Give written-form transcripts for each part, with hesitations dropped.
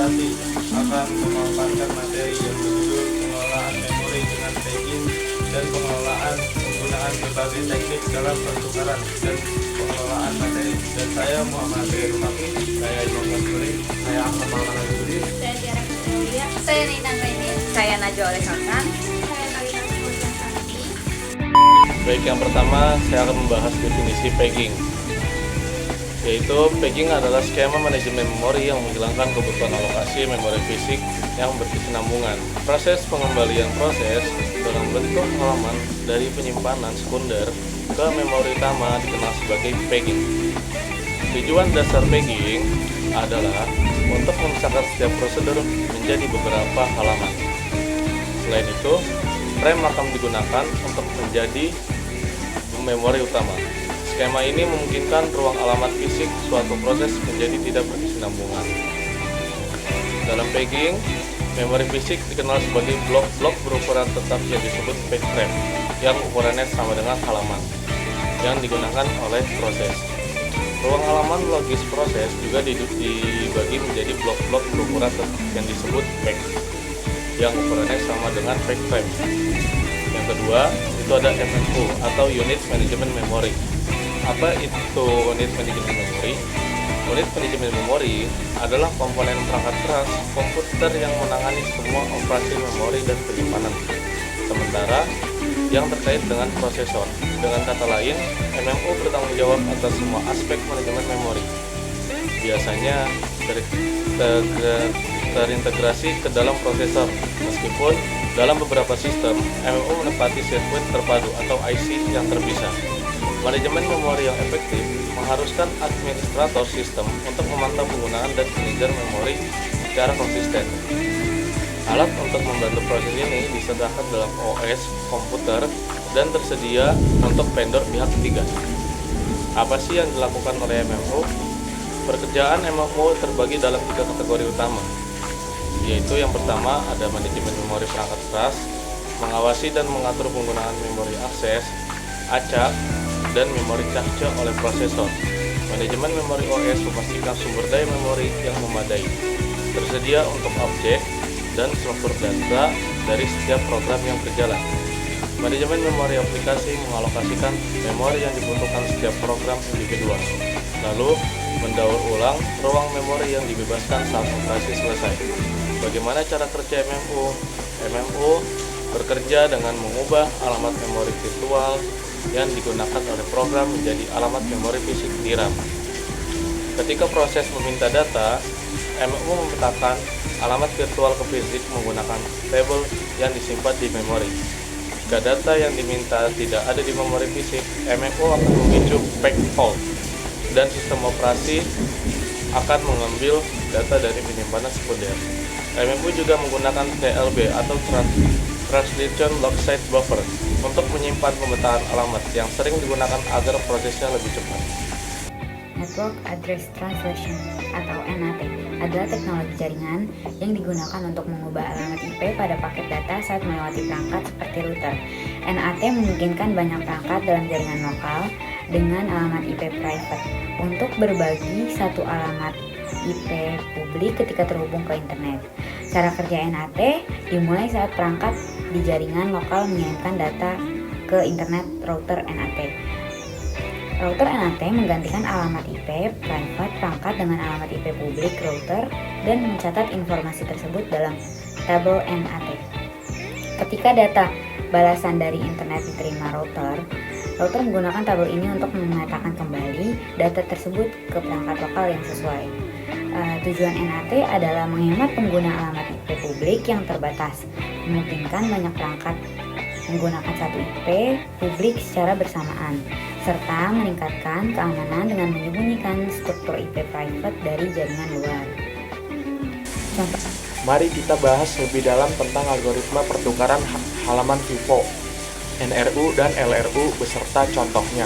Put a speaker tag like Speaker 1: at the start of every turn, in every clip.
Speaker 1: Presentasi akan memaparkan materi yang berjudul pengelolaan memori dengan tagging dan pengelolaan penggunaan berbagai teknik dalam pertukaran dan pengelolaan materi. Dan saya Muhammad Rian Fafi, saya Imam Nasuri, saya Ahmad Maulana Juri,
Speaker 2: Saya Tiara Fitriaulia.
Speaker 3: Saya Nina Raini. Saya Najwa Oleh Hasan.
Speaker 2: Saya Kalina Fauzan Santi.
Speaker 1: Baik, yang pertama saya akan membahas definisi pegging. Yaitu pegging adalah skema manajemen memori yang menghilangkan kebutuhan alokasi memori fisik yang berkesinambungan. Proses pengembalian proses dalam bentuk halaman dari penyimpanan sekunder ke memori utama dikenal sebagai pegging. Tujuan dasar pegging adalah untuk memisahkan setiap prosedur menjadi beberapa halaman. Selain itu, RAM akan digunakan untuk menjadi memori utama. Skema ini memungkinkan ruang alamat fisik suatu proses menjadi tidak berkesinambungan. Dalam pegging, memori fisik dikenal sebagai blok-blok berukuran tetap yang disebut peg frame, yang ukurannya sama dengan halaman yang digunakan oleh proses. Ruang halaman logis proses juga dibagi menjadi blok-blok berukuran tetap yang disebut peg, yang ukurannya sama dengan peg frame. Yang kedua, itu ada MMU atau Unit Management Memory. Apa itu unit manajemen memori? Unit manajemen memori adalah komponen perangkat keras komputer yang menangani semua operasi memori dan penyimpanan, sementara yang terkait dengan prosesor. Dengan kata lain, MMU bertanggung jawab atas semua aspek manajemen memori. Biasanya terintegrasi ke dalam prosesor, meskipun dalam beberapa sistem, MMU menempati sirkuit terpadu atau IC yang terpisah. Manajemen memori yang efektif mengharuskan administrator sistem untuk memantau penggunaan dan manajer memori secara konsisten. Alat untuk membantu proses ini disediakan dalam OS komputer dan tersedia untuk vendor pihak ketiga. Apa sih yang dilakukan oleh MMU? Pekerjaan MMU terbagi dalam 3 kategori utama, yaitu yang pertama ada manajemen memori perangkat keras, mengawasi dan mengatur penggunaan memori akses, acak, dan memori capture oleh prosesor. Manajemen memori OS memastikan sumber daya memori yang memadai, tersedia untuk objek dan struktur data dari setiap program yang berjalan. Manajemen memori aplikasi mengalokasikan memori yang dibutuhkan setiap program individual, lalu mendaur ulang ruang memori yang dibebaskan saat operasi selesai. Bagaimana cara kerja MMU? MMU bekerja dengan mengubah alamat memori virtual yang digunakan oleh program menjadi alamat memori fisik di RAM. Ketika proses meminta data, MMU memetakan alamat virtual ke fisik menggunakan tabel yang disimpan di memori. Jika data yang diminta tidak ada di memori fisik, MMU akan memicu peg fault dan sistem operasi akan mengambil data dari penyimpanan sekunder. MMU juga menggunakan TLB atau Translation Log Site Buffer untuk menyimpan pemetaan alamat yang sering digunakan agar prosesnya lebih cepat.
Speaker 3: Network Address Translation atau NAT adalah teknologi jaringan yang digunakan untuk mengubah alamat IP pada paket data saat melewati perangkat seperti router. NAT memungkinkan banyak perangkat dalam jaringan lokal dengan alamat IP private untuk berbagi satu alamat IP publik ketika terhubung ke internet. Cara kerja NAT dimulai saat perangkat di jaringan lokal mengirimkan data ke internet router NAT. Router NAT menggantikan alamat IP private perangkat dengan alamat IP publik router dan mencatat informasi tersebut dalam tabel NAT. Ketika data balasan dari internet diterima router menggunakan tabel ini untuk memetakan kembali data tersebut ke perangkat lokal yang sesuai. Tujuan NAT adalah menghemat pengguna alamat IP publik yang terbatas, memungkinkan banyak perangkat menggunakan satu IP publik secara bersamaan, serta meningkatkan keamanan dengan menyembunyikan struktur IP private dari jaringan luar. Contoh.
Speaker 4: Mari kita bahas lebih dalam tentang algoritma pertukaran halaman FIFO, NRU, dan LRU beserta contohnya.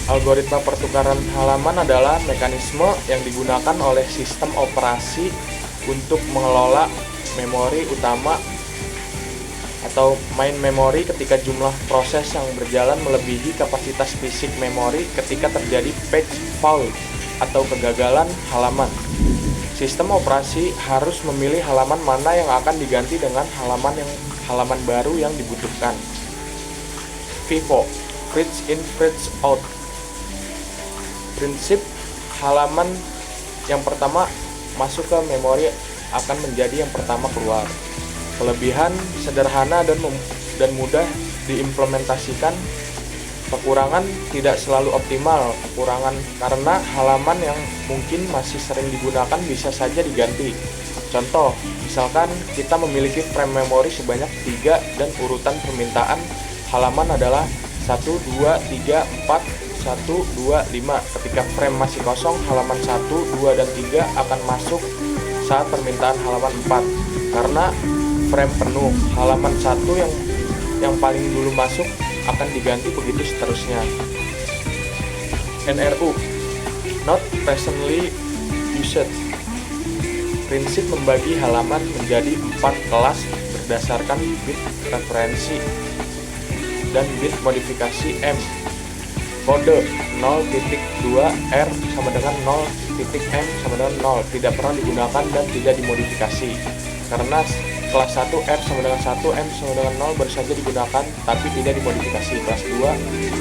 Speaker 4: Algoritma pertukaran halaman adalah mekanisme yang digunakan oleh sistem operasi untuk mengelola memori utama atau main memory ketika jumlah proses yang berjalan melebihi kapasitas fisik memori ketika terjadi page fault atau kegagalan halaman. Sistem operasi harus memilih halaman mana yang akan diganti dengan halaman baru yang dibutuhkan. FIFO, Fetch in Fetch out. Prinsip halaman yang pertama masuk ke memori akan menjadi yang pertama keluar. Kelebihan sederhana dan mudah diimplementasikan. Kekurangan tidak selalu optimal. Kekurangan karena halaman yang mungkin masih sering digunakan bisa saja diganti. Contoh, misalkan kita memiliki frame memori sebanyak 3 dan urutan permintaan halaman adalah 1, 2, 3, 4, 1, 2, 5. Ketika frame masih kosong, halaman 1, 2, dan 3 akan masuk saat permintaan halaman 4. Karena frame penuh, halaman 1 yang paling dulu masuk akan diganti, begitu seterusnya. NRU, Not Recently Used. Prinsip membagi halaman menjadi 4 kelas berdasarkan bit referensi dan bit modifikasi M. Kode 0.2R sama dengan 0.M sama dengan 0 tidak pernah digunakan dan tidak dimodifikasi. Karena kelas 1 R sama dengan 1, M sama dengan 0 baru saja digunakan tapi tidak dimodifikasi. Kelas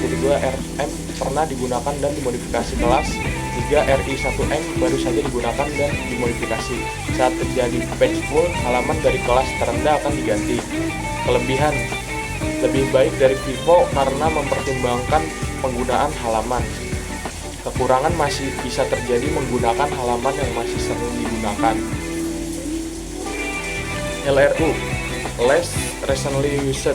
Speaker 4: 2.2 RM pernah digunakan dan dimodifikasi. Kelas 3 RI 1M baru saja digunakan dan dimodifikasi. Saat terjadi patch full, halaman dari kelas terendah akan diganti. Kelebihan lebih baik dari FIFO karena mempertimbangkan penggunaan halaman. Kekurangan masih bisa terjadi menggunakan halaman yang masih sering digunakan. LRU, Less Recently Used.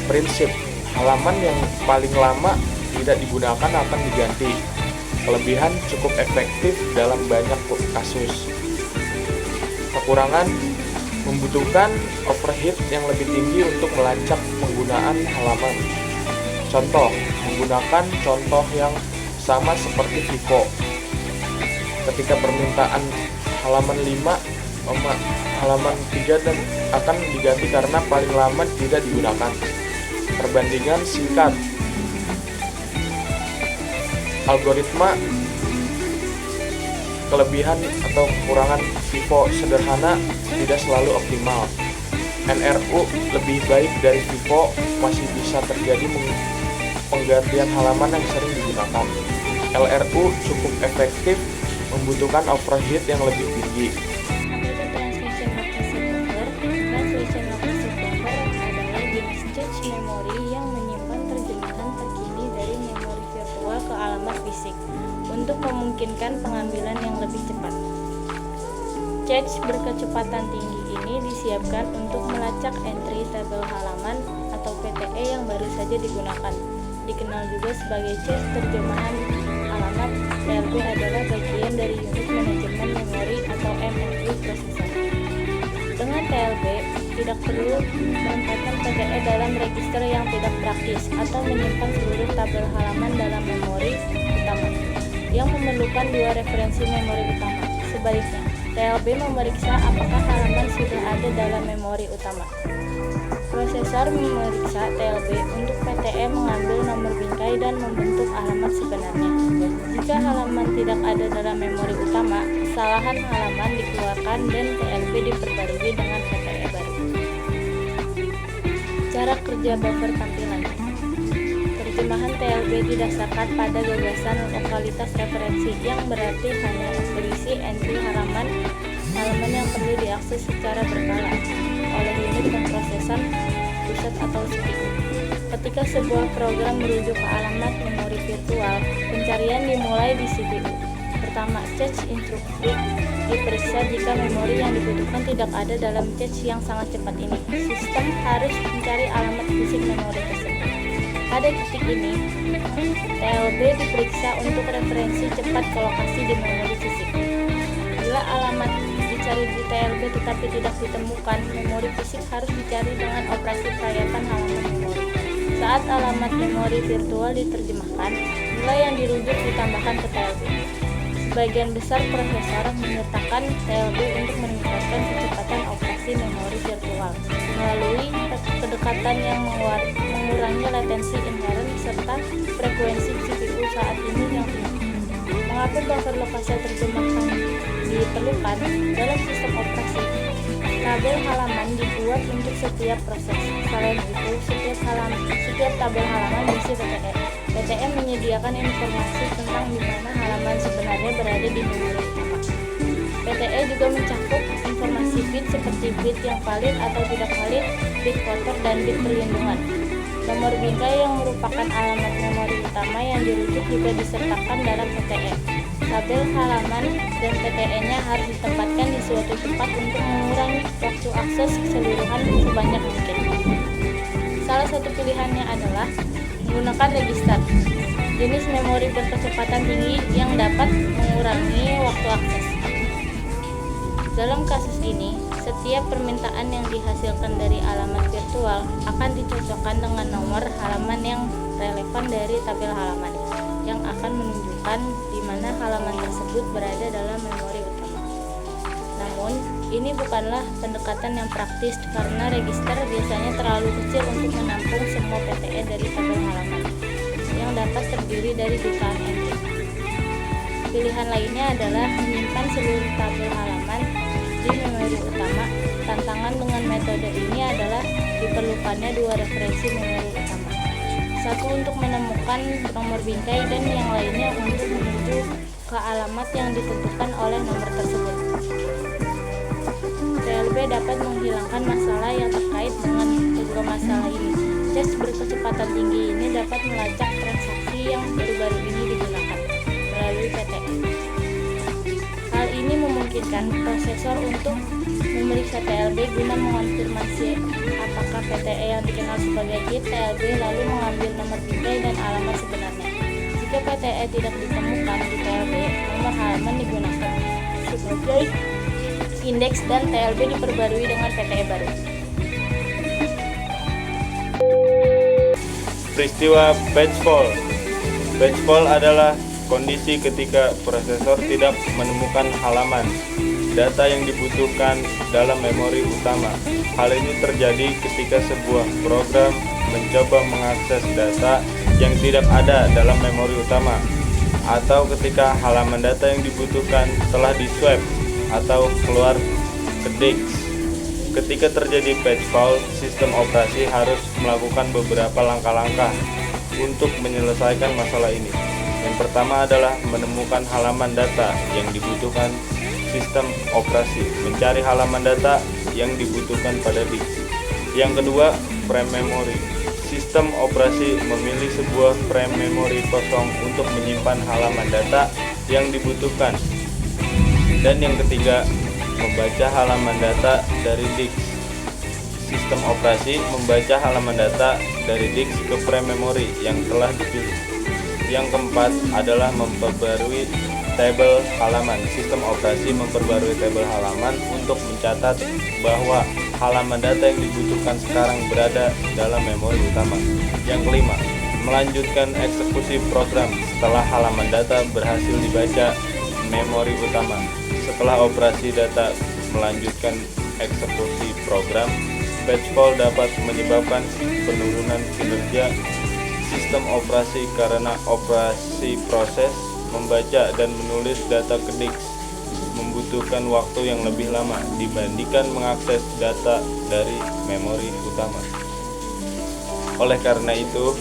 Speaker 4: Prinsip halaman yang paling lama tidak digunakan akan diganti. Kelebihan cukup efektif dalam banyak kasus. Kekurangan membutuhkan overhead yang lebih tinggi untuk melacak penggunaan halaman. Contoh, menggunakan contoh yang sama seperti FIFO. Ketika permintaan halaman 5, halaman 3 dan akan diganti karena paling lama tidak digunakan. Perbandingan singkat. Algoritma kelebihan atau kekurangan FIFO sederhana tidak selalu optimal. NRU lebih baik dari FIFO, masih bisa terjadi penggantian halaman yang sering digunakan. LRU cukup efektif, membutuhkan overhead yang lebih tinggi.
Speaker 5: Translation Location Buffer adalah jenis cache memori yang menyimpan terjemahan terkini dari memori virtual ke alamat fisik untuk memungkinkan pengambilan yang lebih cepat. Cache berkecepatan tinggi ini disiapkan untuk melacak entry tabel halaman atau PTE yang baru saja digunakan. Dikenal juga sebagai cache terjemahan alamat. TLB adalah bagian dari unit manajemen memori atau MMU processor. Dengan TLB, tidak perlu menempatkan PTE dalam register yang tidak praktis atau menyimpan seluruh tabel halaman dalam memori utama yang memerlukan 2 referensi memori utama. Sebaliknya, TLB memeriksa apakah halaman sudah ada dalam memori utama. Prosesor memeriksa TLB untuk PTE mengambil nomor bingkai dan membentuk alamat sebenarnya. Jika halaman tidak ada dalam memori utama, kesalahan halaman dikeluarkan dan TLB diperbarui dengan PTE baru. Cara kerja buffer tampilan. Terjemahan TLB didasarkan pada gagasan lokalitas referensi yang berarti hanya berisi entry halaman yang perlu diakses secara berkala oleh unit pemrosesan pusat atau CPU. Ketika sebuah program merujuk ke alamat memori virtual, pencarian dimulai di CPU. Pertama, cache instruksi diperiksa jika memori yang dibutuhkan tidak ada dalam cache yang sangat cepat ini. Sistem harus mencari alamat fisik memori tersebut. Pada titik ini, TLB diperiksa untuk referensi cepat ke lokasi di memori fisik. Bila alamat dicari di TLB tetapi tidak ditemukan, memori fisik harus dicari dengan operasi kelayakan halaman memori. Saat alamat memori virtual diterjemahkan, nilai yang dirujuk ditambahkan ke TLB. Sebagian besar prosesor menyertakan TLB untuk meningkatkan kecepatan operasi memori virtual melalui kedekatan yang mengurangi latensi inherent serta frekuensi CPU saat ini yang tinggi. Mengapa buffer lokasi terjemahkan diperlukan dalam sistem operasi. Tabel halaman dibuat untuk setiap proses. Selain itu, setiap tabel halaman berisi PTE. PTE menyediakan informasi tentang di mana halaman sebenarnya berada di memori utama. PTE juga mencakup informasi bit seperti bit yang valid atau tidak valid, bit kotor, dan bit perlindungan. Nomor bingkai yang merupakan alamat memori utama yang dirujuk juga disertakan dalam PTE. Tabel halaman dan PTE-nya harus ditempatkan di suatu tempat untuk mengurangi waktu akses keseluruhan sebanyak mungkin. Salah satu pilihannya adalah menggunakan register, jenis memori berkecepatan tinggi yang dapat mengurangi waktu akses. Dalam kasus ini, setiap permintaan yang dihasilkan dari alamat virtual akan dicocokkan dengan nomor halaman yang relevan dari tabel halaman, yang akan menunjukkan di mana halaman tersebut berada dalam memori utama. Namun, ini bukanlah pendekatan yang praktis karena register biasanya terlalu kecil untuk menampung semua PTE dari tabel halaman, yang dapat terdiri dari jutaan entry. Pilihan lainnya adalah menyimpan seluruh tabel halaman di memori utama. Tantangan dengan metode ini adalah diperlukannya dua referensi memori utama. Satu untuk menemukan nomor bingkai dan yang lainnya untuk menuju ke alamat yang ditentukan oleh nomor tersebut. TLB dapat menghilangkan masalah yang terkait dengan kedua masalah ini. Cache berkecepatan tinggi ini dapat melacak transaksi yang baru-baru ini digunakan melalui PTE. Hal ini memungkinkan prosesor untuk memeriksa TLB guna mengonfirmasi apakah PTE yang dikenal sebagai bit TLB lalu mengambil nomor bingkai dan alamat sebenarnya. Jika PTE tidak ditemukan di TLB, nomor halaman digunakan sebagai indeks dan TLB diperbarui dengan PTE baru.
Speaker 1: Peristiwa batch fault. Batch fault adalah kondisi ketika prosesor tidak menemukan halaman data yang dibutuhkan dalam memori utama. Hal ini terjadi ketika sebuah program mencoba mengakses data yang tidak ada dalam memori utama, atau ketika halaman data yang dibutuhkan telah di-swap atau keluar ke disk. Ketika terjadi batch fault, sistem operasi harus melakukan beberapa langkah-langkah untuk menyelesaikan masalah ini. Yang pertama adalah menemukan halaman data yang dibutuhkan. Sistem operasi mencari halaman data yang dibutuhkan pada disk. Yang kedua, frame memory. Sistem operasi memilih sebuah frame memory kosong untuk menyimpan halaman data yang dibutuhkan. Dan yang ketiga, membaca halaman data dari disk. Sistem operasi membaca halaman data dari disk ke frame memory yang telah dipilih. Yang keempat adalah memperbarui tabel halaman. Sistem operasi memperbarui tabel halaman untuk mencatat bahwa halaman data yang dibutuhkan sekarang berada dalam memori utama. Yang kelima, melanjutkan eksekusi program setelah halaman data berhasil dibaca memori utama. Setelah operasi data melanjutkan eksekusi program, batch fault dapat menyebabkan penurunan kinerja sistem operasi karena operasi proses membaca dan menulis data ke disk membutuhkan waktu yang lebih lama dibandingkan mengakses data dari memori utama. Oleh karena itu,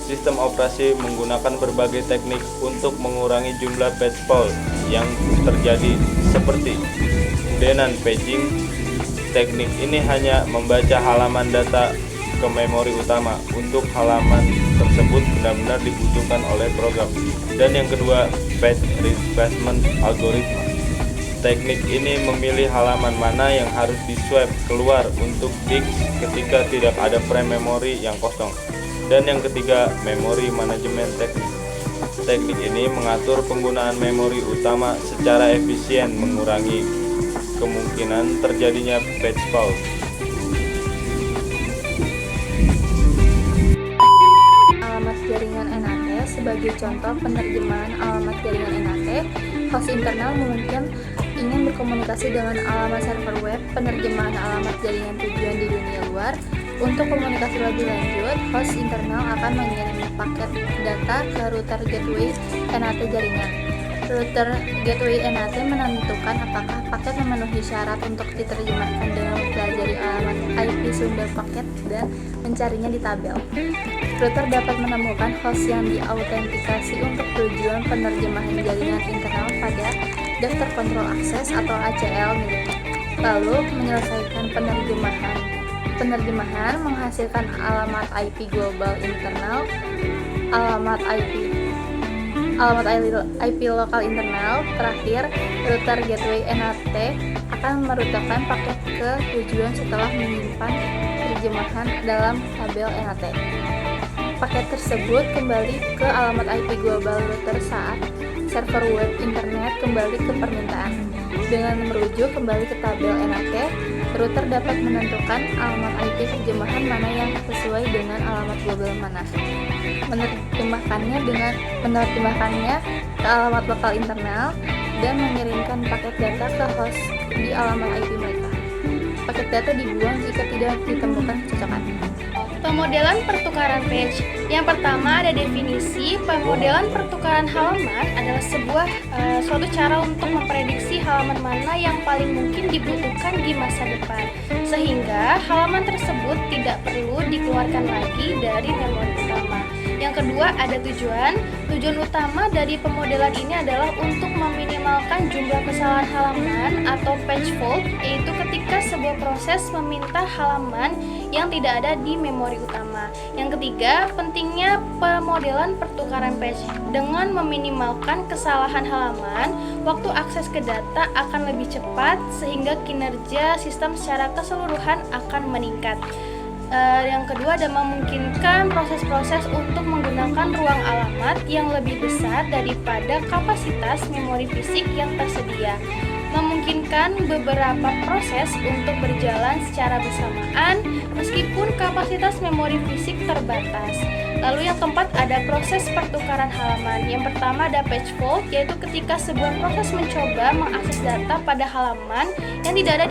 Speaker 1: sistem operasi menggunakan berbagai teknik untuk mengurangi jumlah batch fault yang terjadi seperti hidden paging. Teknik ini hanya membaca halaman data ke memori utama untuk halaman tersebut benar-benar dibutuhkan oleh program. Dan yang kedua, batch replacement algoritma. Teknik ini memilih halaman mana yang harus di-swap keluar untuk disk ketika tidak ada frame memori yang kosong. Dan yang ketiga, memory management teknik. Teknik ini mengatur penggunaan memori utama secara efisien, mengurangi kemungkinan terjadinya batch fault.
Speaker 5: Jaringan NAT. Sebagai contoh penerjemahan alamat jaringan NAT, host internal mungkin ingin berkomunikasi dengan alamat server web. Penerjemahan alamat jaringan tujuan di dunia luar. Untuk komunikasi lebih lanjut, host internal akan mengirim paket data ke router gateway NAT jaringan. Router Gateway NAT menentukan apakah paket memenuhi syarat untuk diterjemahkan dengan mempelajari alamat IP sumber paket dan mencarinya di tabel. Router dapat menemukan host yang diautentikasi untuk tujuan penerjemahan jaringan internal pada daftar kontrol akses atau ACL miliknya. Lalu menyelesaikan penerjemahan menghasilkan alamat IP global internal, alamat IP lokal internal. Terakhir, router gateway NAT akan merutekan paket ke tujuan setelah menyimpan terjemahan dalam tabel NAT. Paket tersebut kembali ke alamat IP global router saat server web internet kembali ke permintaan. Dengan merujuk kembali ke tabel NAT, router dapat menentukan alamat IP terjemahan mana yang sesuai dengan alamat global mana. Menerjemahkannya ke alamat lokal internal dan mengirimkan paket data ke host di alamat IP mereka. Paket data dibuang jika tidak ditemukan kecocokan.
Speaker 2: Pemodelan pertukaran page. Yang pertama ada definisi. Pemodelan pertukaran halaman adalah suatu cara untuk memprediksi halaman mana yang paling mungkin dibutuhkan di masa depan, sehingga halaman tersebut tidak perlu dikeluarkan lagi dari memori utama. Yang kedua ada tujuan. Tujuan utama dari pemodelan ini adalah untuk meminimalkan jumlah kesalahan halaman atau page fault, yaitu ketika sebuah proses meminta halaman yang tidak ada di memori utama. Yang ketiga, pentingnya pemodelan pertukaran page. Dengan meminimalkan kesalahan halaman, waktu akses ke data akan lebih cepat sehingga kinerja sistem secara keseluruhan akan meningkat. Yang kedua ada memungkinkan proses-proses untuk menggunakan ruang alamat yang lebih besar daripada kapasitas memori fisik yang tersedia. Memungkinkan beberapa proses untuk berjalan secara bersamaan meskipun kapasitas memori fisik terbatas. Lalu yang keempat ada proses pertukaran halaman. Yang pertama ada page fault, yaitu ketika sebuah proses mencoba mengakses data pada halaman yang tidak ada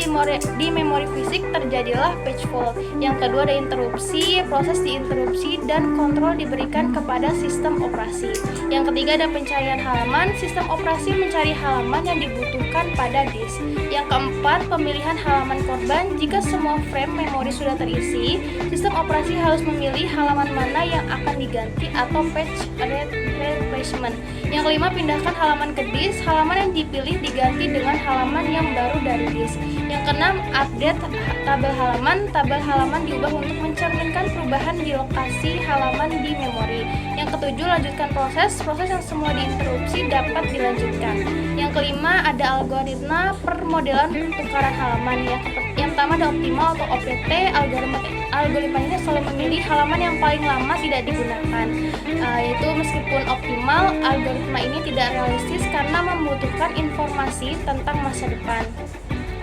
Speaker 2: di memori fisik, terjadilah page fault. Yang kedua ada interupsi, proses diinterupsi dan kontrol diberikan kepada sistem operasi. Yang ketiga ada pencarian halaman, sistem operasi mencari halaman yang dibutuhkan pada disk. Yang keempat pemilihan halaman korban. Jika semua frame memori sudah terisi, sistem operasi harus memilih halaman mana yang akan diganti atau patch replacement. Yang kelima, pindahkan halaman ke disk. Halaman yang dipilih diganti dengan halaman yang baru dari disk. Yang keenam, update tabel halaman. Tabel halaman diubah untuk mencerminkan perubahan di lokasi halaman di memori. Yang ketujuh, lanjutkan proses yang semula diinterupsi dapat dilanjutkan. Yang kelima, ada algoritma permodelan pertukaran halaman. Yang pertama ada optimal atau OPT. Algoritma ini selalu memilih halaman yang paling lama tidak digunakan, yaitu meskipun optimal, algoritma ini tidak realistis karena membutuhkan informasi tentang masa depan.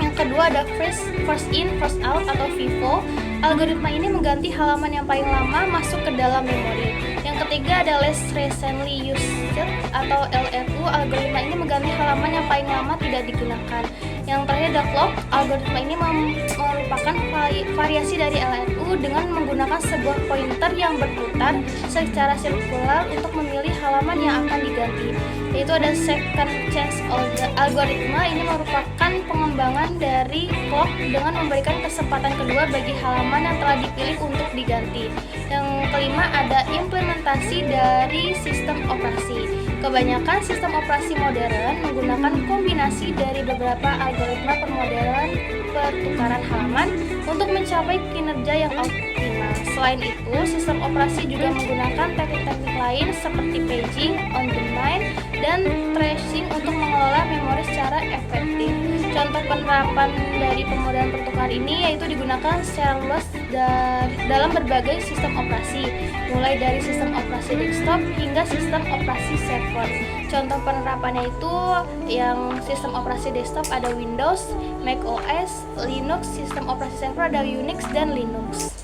Speaker 2: Yang kedua ada first in, first out atau FIFO. Algoritma ini mengganti halaman yang paling lama masuk ke dalam memori. Yang ketiga ada less recently used atau LRU. Algoritma ini mengganti halaman yang paling lama tidak digunakan. Yang terakhir ada clock. Algoritma ini merupakan variasi dari LRU dengan menggunakan sebuah pointer yang berputar secara sirkular untuk memilih halaman yang akan diganti. Yaitu ada second chance algoritma. Ini merupakan pengembangan dari clock dengan memberikan kesempatan kedua bagi halaman yang telah dipilih untuk diganti. Yang kelima ada implementasi dari sistem operasi. Kebanyakan sistem operasi modern menggunakan kombinasi dari beberapa algoritma permodelan pertukaran halaman untuk mencapai kinerja yang optimal. Selain itu, sistem operasi juga menggunakan teknik-teknik lain seperti paging, on-demand, dan tracing untuk mengelola memori secara efektif. Contoh penerapan dari pemodelan pertukaran ini yaitu digunakan secara luas dalam berbagai sistem operasi, mulai dari sistem operasi desktop hingga sistem operasi server. Contoh penerapannya itu yang sistem operasi desktop ada Windows, Mac OS, Linux, sistem operasi server ada Unix dan Linux.